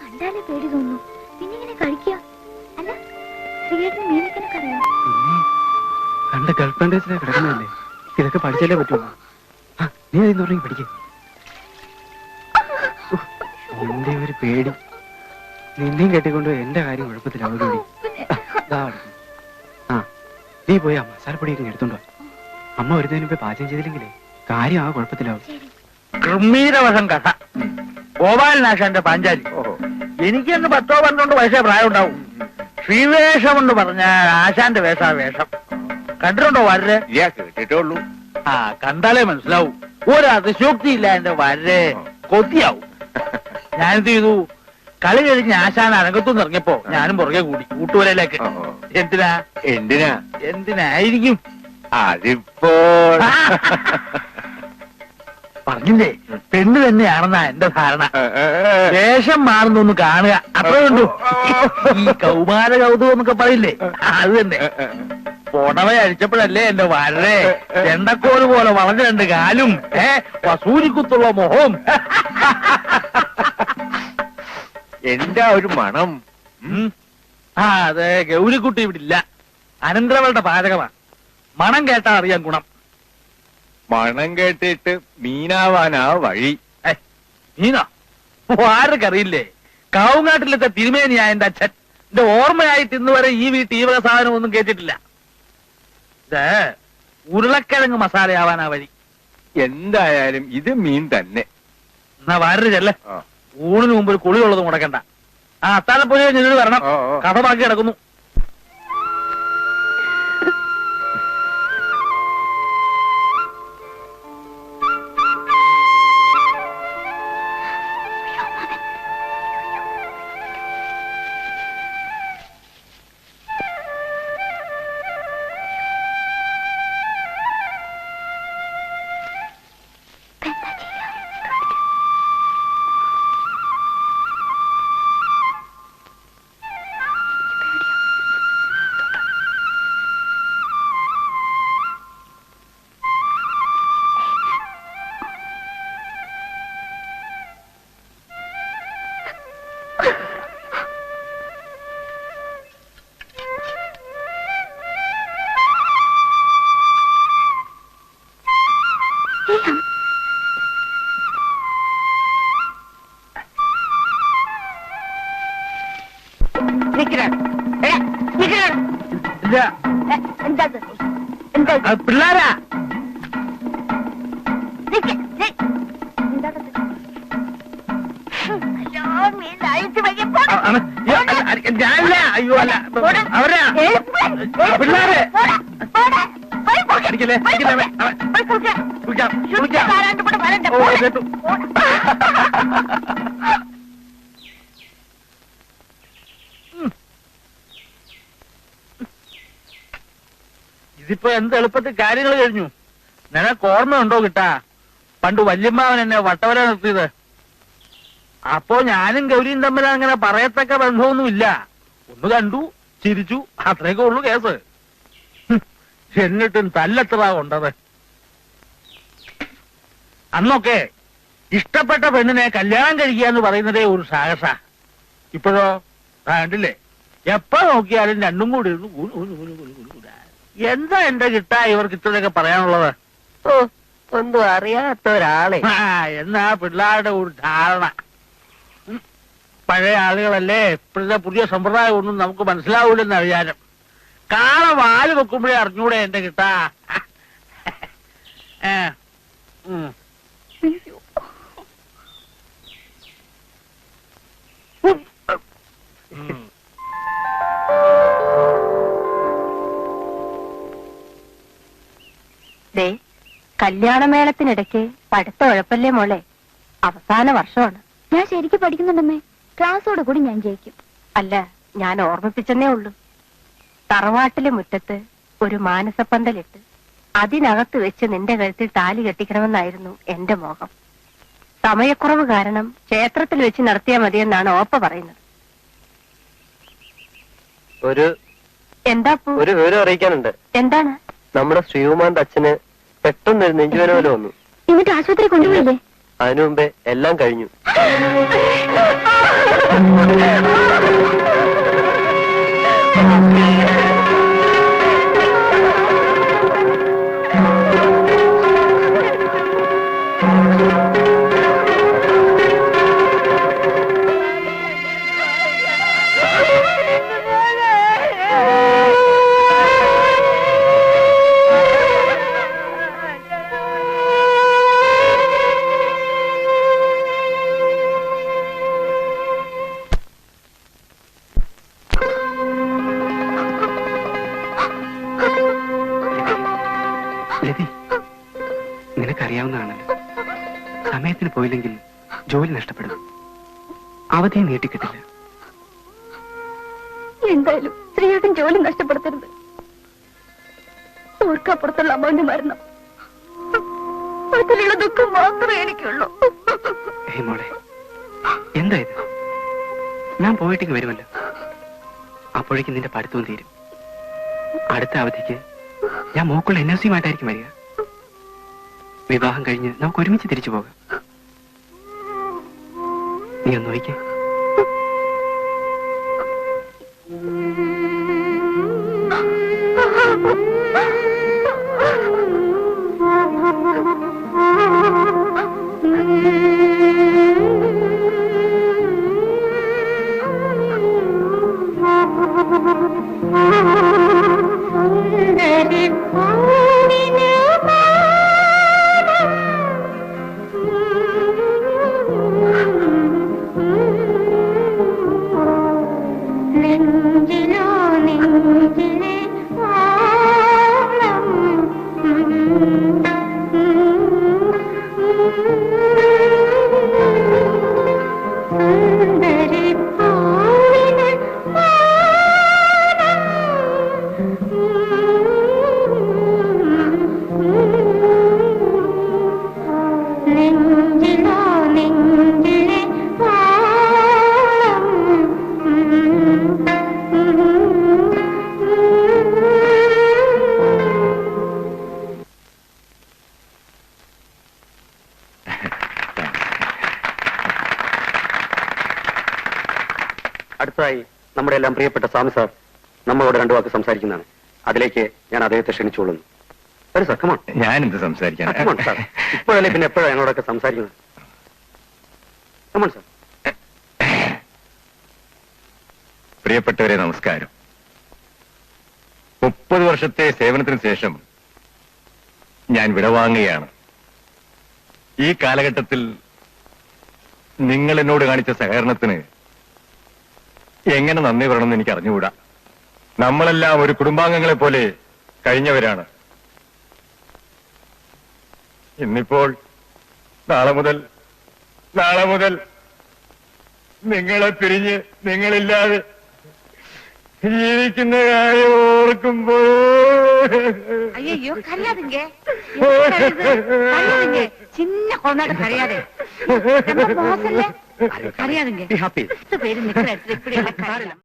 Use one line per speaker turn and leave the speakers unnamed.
കണ്ടാലേ പേടി തോന്നുന്നു. പിന്നെ ഇങ്ങനെ കഴിക്കുക. അല്ല ശ്രീയേട്ടന് മീനൊക്കെ അറിയാം.
കണ്ട ഗൾഫ് കൺട്രീസിലെ കിടക്കുന്നതല്ലേ, ഇതൊക്കെ പഠിച്ചാലേ പറ്റുള്ളൂ. നീ അതിന്ന് തുടങ്ങി പഠിക്കും. എന്റെ ഒരു പേടി. നിന്നെയും കെട്ടിക്കൊണ്ട് എന്റെ കാര്യം കുഴപ്പത്തിലാവൂടി. ആ നീ പോയി ആ മസാലപ്പൊടിയൊക്കെ എടുത്തോണ്ടോ. അമ്മ വരുന്നതിന് മുമ്പേ പാചകം ചെയ്തില്ലെങ്കിലേ കാര്യം ആ കുഴപ്പത്തിലാവും.
ഗംഭീരവശം കഥ. ഗോപാലനാശാന്റെ പാഞ്ചാലി. എനിക്കന്ന് 10-12 വയസ്സേ പ്രായം ഉണ്ടാവും. ശ്രീവേഷം എന്ന് പറഞ്ഞ ആശാന്റെ വേഷാ വേഷം. കണ്ടിട്ടുണ്ടോ വരരെ?
കേട്ടിട്ടുള്ളൂ.
ആ കണ്ടാലേ മനസ്സിലാവും. ഒരു അതിശോക്തിയില്ല എന്റെ വരരെ. കൊത്തിയാവും. ഞാനെന്ത് ചെയ്തു, കളി കഴിഞ്ഞ് ആശാൻ അരങ്ങത്തുനിന്ന് ഇറങ്ങിയപ്പോ ഞാനും പുറകെ കൂടി കൂട്ടുവരയിലേക്ക്. എന്തിനാ
എന്തിനാ
എന്തിനായിരിക്കും?
അതിപ്പോൾ
പറഞ്ഞില്ലേ, പെണ്ണ് തന്നെയാണെന്നാ എന്റെ ധാരണ. വേഷം മാറുന്നൊന്ന് കാണുക, അത്രേ ഉള്ളൂ. ഈ കൗമാര കൗതുകം എന്നൊക്കെ പറയില്ലേ, അത് തന്നെ. പുടവ അഴിച്ചപ്പോഴല്ലേ എന്റെ വരരെ ചെണ്ടക്കോല് പോലെ വളഞ്ഞ 2 കാലും വസൂരിക്കുത്തുള്ള മുഖവും.
എന്താ ഒരു മണം.
അതെ, ഗൗരിക്കുട്ടി ഇവിടെ ഇല്ല. അനന്തരവളുടെ പാചകമാ. മണം കേട്ടാ അറിയാൻ ഗുണം.
മണം കേട്ടിട്ട് മീനാവാനാ വഴി.
മീനോ? ആർക്കറിയില്ലേ, കാവുങ്ങാട്ടിലത്തെ തിരുമേനിയാ എന്റെ അച്ഛൻ. എന്റെ ഓർമ്മയായിട്ട് ഇന്ന് വരെ ഈ വീട്ടിൽ ഈ വക സാധനം ഒന്നും കേട്ടിട്ടില്ല. ഇത് ഉരുളക്കിഴങ്ങ് മസാലയാവാനാ വഴി.
എന്തായാലും ഇത് മീൻ തന്നെ.
എന്നാ വാരര് ചെല്ലേ. ഊണിന് മുമ്പ് ഒരു കുളിയുള്ളത് മുടക്കണ്ട. ആ അത്താഴപ്പൊലി കഴിഞ്ഞിട്ട് വരണം. കഥ ബാക്കി കിടക്കുന്നു. പിള്ളേരാ ഞാനില്ല. അയ്യോ അല്ല, അവരാ പിള്ളേരെ. അടിക്കല്ലേ ഇതിപ്പോ എന്ത് എളുപ്പത്തിൽ കാര്യങ്ങൾ കഴിഞ്ഞു. നിനക്ക് ഓർമ്മയുണ്ടോ കിട്ടാ, പണ്ട് വല്യമ്മാവൻ എന്നെ വട്ടവര നിർത്തിയത്? അപ്പോ ഞാനും ഗൗരിയും തമ്മിൽ അങ്ങനെ പറയത്തക്ക ബന്ധമൊന്നുമില്ല. ഒന്ന് കണ്ടു, ചിരിച്ചു, അത്രയൊക്കെ ഉള്ളു കേസ്. എന്നിട്ടും തല്ലെത്ര കൊണ്ടത്. അന്നൊക്കെ ഇഷ്ടപ്പെട്ട പെണ്ണിനെ കല്യാണം കഴിക്കുക എന്ന് പറയുന്നതേ ഒരു സാഹസ. ഇപ്പോഴോ കണ്ടില്ലേ, എപ്പോ നോക്കിയാലും രണ്ടും കൂടി എന്താ എന്റെ കിട്ടാ ഇവർക്ക് ഇത്രയൊക്കെ പറയാനുള്ളത്?
ഒന്നും അറിയാത്ത ഒരാളെ.
എന്നാ പിള്ളേരുടെ ഒരു ധാരണ. പഴയ ആളുകളല്ലേ, ഇപ്പോഴത്തെ പുതിയ സമ്പ്രദായം ഒന്നും നമുക്ക് മനസ്സിലാവൂലെന്ന് വിചാരം. കാള വാല് വെക്കുമ്പോഴേ അറിഞ്ഞൂടെ എന്റെ കിട്ടാ.
കല്യാണമേളത്തിനിടയ്ക്ക് പഠിത്തം ഉഴപ്പല്ലേ മോളെ, അവസാന വർഷമാണ്.
ഞാൻ ശരിക്കും പഠിക്കുന്നുണ്ടമ്മേ. ക്ലാസ്സോട് കൂടി ഞാൻ ജയിക്കും.
അല്ല, ഞാൻ ഓർമ്മിപ്പിച്ചെന്നേ ഉള്ളൂ. തറവാട്ടിലെ മുറ്റത്ത് ഒരു മാനസപ്പന്തലിട്ട് അതിനകത്ത് വെച്ച് നിന്റെ കഴുത്തിൽ താലി കെട്ടിക്കണമെന്നായിരുന്നു എന്റെ മോഹം. സമയക്കുറവ് കാരണം ക്ഷേത്രത്തിൽ വെച്ച് നടത്തിയാൽ മതിയെന്നാണ് ഓപ്പ പറയുന്നത്. എന്താ
ഒരു വിവരം അറിയിക്കാനുണ്ട്.
എന്താണ്?
നമ്മുടെ ശ്രീകുമാറിന്റെ അച്ഛന് പെട്ടെന്ന് ഒരു നെഞ്ചുവേദന പോലെ വന്നു.
എന്നിട്ട് ആശുപത്രി കൊണ്ടുപോയില്ലേ?
അതിനു മുമ്പേ എല്ലാം കഴിഞ്ഞു.
അറിയാവുന്നതാണല്ലോ. സമയത്തിന് പോയില്ലെങ്കിൽ ജോലി നഷ്ടപ്പെടും. അവധിയെ നീട്ടിക്കിട്ടില്ല.
എന്തായാലും ശ്രീയേട്ടൻ ജോലി നഷ്ടപ്പെടുത്തരുത്. ഓർക്കപ്പുറത്തുള്ള അമ്മന്റെ മരണം അതിലുള്ള ദുഃഖം മാത്രമേ എനിക്കുള്ളൂ.
ഏയ് മോളെ, എന്താ ഇത്? ഞാൻ പോയിട്ടേക്ക് വരുമല്ലോ. അപ്പോഴേക്കും നിന്റെ പഠിത്തവും തീരും. അടുത്ത അവധിക്ക് ഞാൻ മോക്കുള്ള NOC-യുമായിട്ടായിരിക്കും വരിക. വിവാഹം കഴിഞ്ഞ് നമുക്ക് ഒരുമിച്ച് തിരിച്ചു പോകാം. നീ ഒന്ന് നോക്കിക്കേ.
അടുത്തതായി നമ്മുടെ എല്ലാം പ്രിയപ്പെട്ട സ്വാമി സാർ നമ്മളോട് രണ്ടു വാക്ക് സംസാരിക്കുന്നതാണ്. അതിലേക്ക് ഞാൻ അദ്ദേഹത്തെ ക്ഷണിച്ചുകൊള്ളുന്നു. ഒരു സാർ, കമോൺ.
ഞാനെന്ത് സംസാരിക്കാൻ?
Come on sir. ഇപ്പോഴല്ലേ പിന്നെ എപ്പോഴാണ് ഞങ്ങളോടൊക്കെ സംസാരിക്കുന്നത്? Come on sir.
പ്രിയപ്പെട്ടവരെ, നമസ്കാരം. 30 വർഷത്തെ സേവനത്തിന് ശേഷം ഞാൻ വിടവാങ്ങുകയാണ്. ഈ കാലഘട്ടത്തിൽ നിങ്ങൾ എന്നോട് കാണിച്ച സഹകരണത്തിന് എങ്ങനെ നന്ദി പറയണമെന്ന് എനിക്ക് അറിഞ്ഞുകൂടാ. നമ്മളെല്ലാം ഒരു കുടുംബാംഗങ്ങളെ പോലെ കഴിഞ്ഞവരാണ്. ഇന്നിപ്പോൾ നാളെ മുതൽ നിങ്ങളെ പിരിഞ്ഞ് നിങ്ങളില്ലാതെ ജീവിക്കുന്ന കാര്യം ഓർക്കുമ്പോ
അയ്യോ കരയാതിങ്ക ചിന്ന കൊണ്ടാട്ട് കരയാതെ മോശല്ലേ കരയാതിങ്ക പേര് നിൽക്കുന്ന